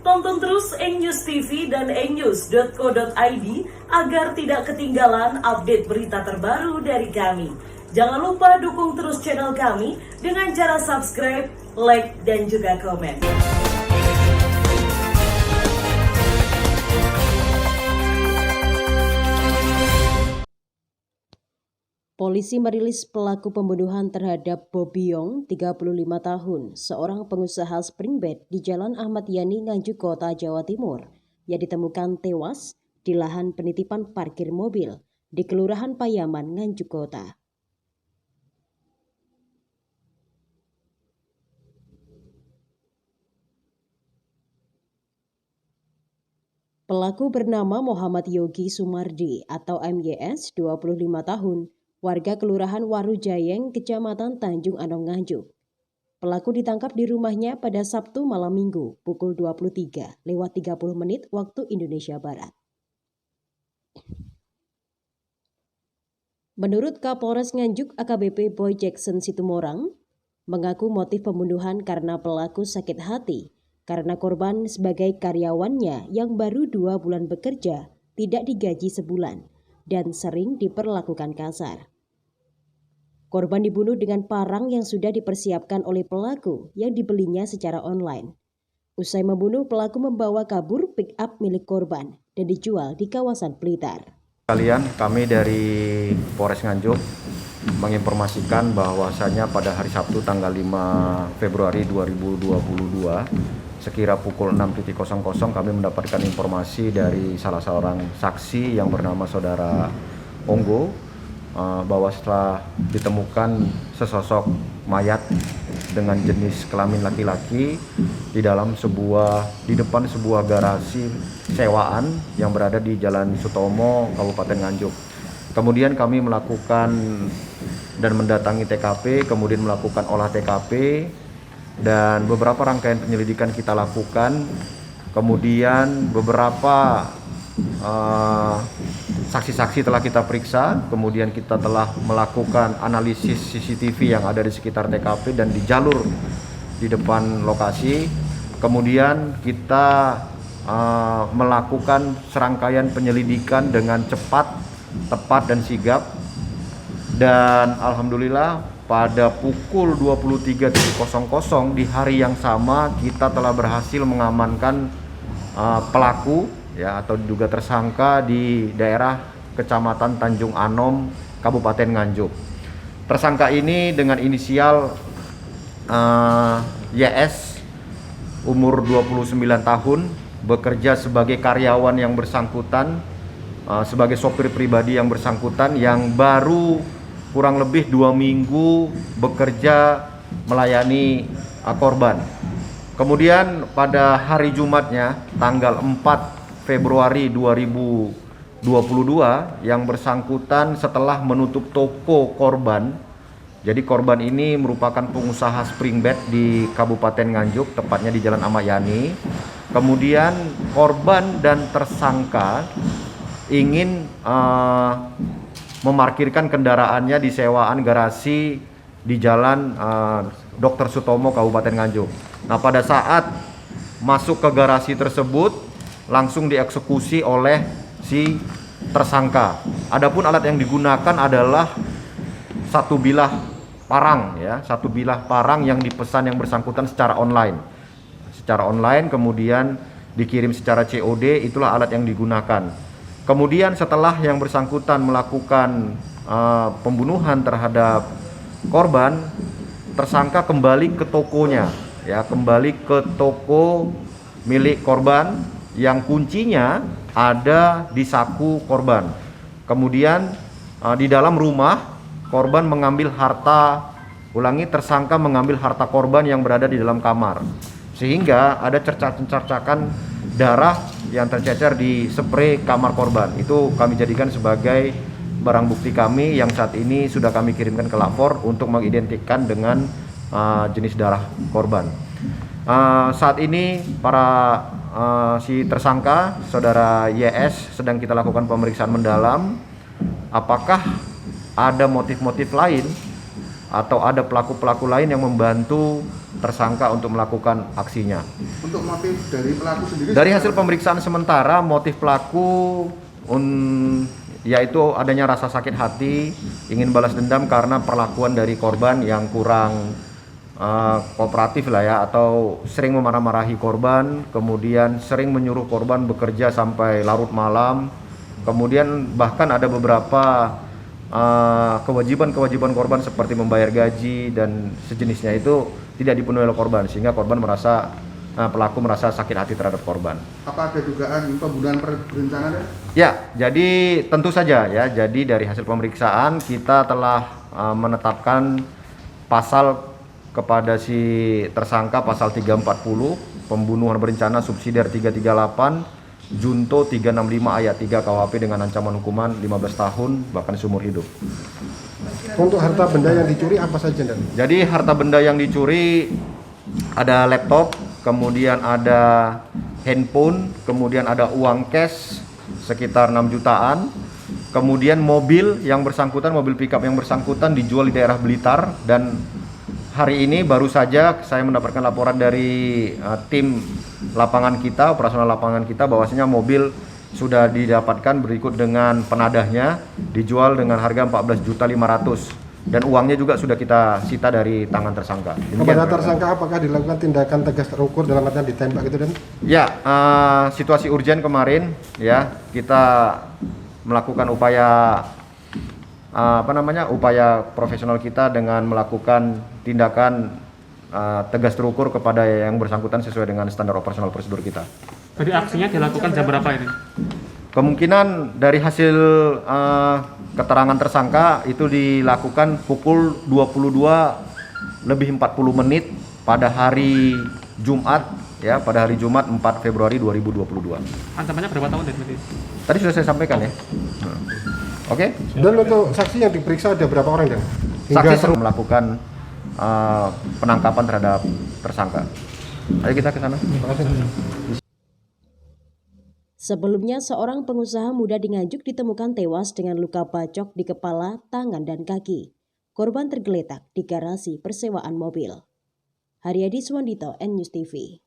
Tonton terus News TV dan news.co.id agar tidak ketinggalan update berita terbaru dari kami. Jangan lupa dukung terus channel kami dengan cara subscribe, like, dan juga komen. Polisi merilis pelaku pembunuhan terhadap Bobi Yong, 35 tahun, seorang pengusaha spring bed di Jalan Ahmad Yani, Nganjuk Kota, Jawa Timur, yang ditemukan tewas di lahan penitipan parkir mobil di Kelurahan Payaman, Nganjuk Kota. Pelaku bernama Muhammad Yogi Sumardi atau MYS, 25 tahun, warga Kelurahan Warujayeng, Kecamatan Tanjung Anong, Nganjuk. Pelaku ditangkap di rumahnya pada Sabtu malam Minggu pukul 23:30 waktu Indonesia Barat. Menurut Kapolres Nganjuk AKBP Boy Jackson Situmorang, mengaku motif pembunuhan karena pelaku sakit hati karena korban sebagai karyawannya yang baru 2 bulan bekerja tidak digaji sebulan dan sering diperlakukan kasar. Korban dibunuh dengan parang yang sudah dipersiapkan oleh pelaku yang dibelinya secara online. Usai membunuh, pelaku membawa kabur pick-up milik korban dan dijual di kawasan Blitar. Kami dari Polres Nganjuk menginformasikan bahwasannya pada hari Sabtu tanggal 5 Februari 2022 sekira pukul 6.00 kami mendapatkan informasi dari salah seorang saksi yang bernama Saudara Onggo bahwa setelah ditemukan sesosok mayat dengan jenis kelamin laki-laki di depan sebuah garasi sewaan yang berada di Jalan Sutomo, Kabupaten Nganjuk. Kemudian kami melakukan dan mendatangi TKP, kemudian melakukan olah TKP dan beberapa rangkaian penyelidikan kita lakukan. Kemudian beberapa saksi-saksi telah kita periksa, kemudian kita telah melakukan analisis CCTV yang ada di sekitar TKP dan di jalur di depan lokasi. Kemudian kita melakukan serangkaian penyelidikan dengan cepat, tepat dan sigap. Dan alhamdulillah pada pukul 23.00 di hari yang sama kita telah berhasil mengamankan pelaku atau diduga tersangka di daerah Kecamatan Tanjung Anom, Kabupaten Nganjuk. Tersangka ini dengan inisial YS, umur 29 tahun, bekerja sebagai karyawan yang bersangkutan, sebagai sopir pribadi yang bersangkutan yang baru kurang lebih 2 minggu bekerja melayani korban. Kemudian pada hari Jumatnya tanggal 4 Februari 2022 yang bersangkutan setelah menutup toko korban. Jadi korban ini merupakan pengusaha spring bed di Kabupaten Nganjuk, tepatnya di Jalan Ahmad Yani. Kemudian korban dan tersangka ingin memarkirkan kendaraannya di sewaan garasi di Jalan Dr. Sutomo, Kabupaten Nganjuk. Nah, pada saat masuk ke garasi tersebut langsung dieksekusi oleh si tersangka. Adapun alat yang digunakan adalah satu bilah parang yang dipesan yang bersangkutan secara online. Kemudian dikirim secara COD, itulah alat yang digunakan. Kemudian setelah yang bersangkutan melakukan pembunuhan terhadap korban, tersangka kembali ke tokonya, kembali ke toko milik korban yang kuncinya ada di saku korban. Kemudian di dalam rumah korban mengambil tersangka mengambil harta korban yang berada di dalam kamar. Sehingga ada cercakan darah yang tercecer di spray kamar korban. Itu kami jadikan sebagai barang bukti kami yang saat ini sudah kami kirimkan ke lapor untuk mengidentikan dengan jenis darah korban. Saat ini si tersangka Saudara YS sedang kita lakukan pemeriksaan mendalam apakah ada motif-motif lain atau ada pelaku-pelaku lain yang membantu tersangka untuk melakukan aksinya. Untuk motif dari pelaku sendiri? Dari hasil pemeriksaan sementara, motif pelaku yaitu adanya rasa sakit hati, ingin balas dendam karena perlakuan dari korban yang kurang kooperatif lah ya, atau sering memarah-marahi korban, kemudian sering menyuruh korban bekerja sampai larut malam, kemudian bahkan ada beberapa kewajiban korban seperti membayar gaji dan sejenisnya itu tidak dipenuhi oleh korban, sehingga korban pelaku merasa sakit hati terhadap korban. Apa ada dugaan pembunuhan berencana? Ya, jadi tentu saja ya. Jadi dari hasil pemeriksaan kita telah menetapkan pasal kepada si tersangka pasal 340 pembunuhan berencana subsidiar 338 Junto 365 ayat 3 KUHP dengan ancaman hukuman 15 tahun bahkan seumur hidup. Untuk harta benda yang dicuri apa saja, Dan? Jadi harta benda yang dicuri ada laptop, kemudian ada handphone, kemudian ada uang cash sekitar 6 jutaan, kemudian mobil yang bersangkutan, mobil pickup yang bersangkutan dijual di daerah Blitar, dan hari ini baru saja saya mendapatkan laporan dari tim lapangan kita, operasional lapangan kita, bahwasanya mobil sudah didapatkan berikut dengan penadahnya, dijual dengan harga 14.500.000 dan uangnya juga sudah kita sita dari tangan tersangka. Kepada tersangka apakah dilakukan tindakan tegas terukur dalam artian ditembak gitu, Dan? Ya, situasi urgen kemarin ya, kita melakukan upaya upaya profesional kita dengan melakukan tindakan tegas terukur kepada yang bersangkutan sesuai dengan standar operasional prosedur kita. Jadi aksinya dilakukan jam berapa ini? Kemungkinan dari hasil keterangan tersangka itu dilakukan pukul 22.40 pada hari Jumat ya, pada hari Jumat 4 Februari 2022. Ancamannya berapa tahun, Dan? Tadi sudah saya sampaikan ya. Oke. Dan untuk saksi yang diperiksa ada berapa orang, Dan? Saksi sudah melakukan penangkapan terhadap tersangka. Ayo kita ke sana. Sebelumnya, seorang pengusaha muda di Nganjuk ditemukan tewas dengan luka bacok di kepala, tangan, dan kaki. Korban tergeletak di garasi persewaan mobil. Haryadi Swandito, N News TV.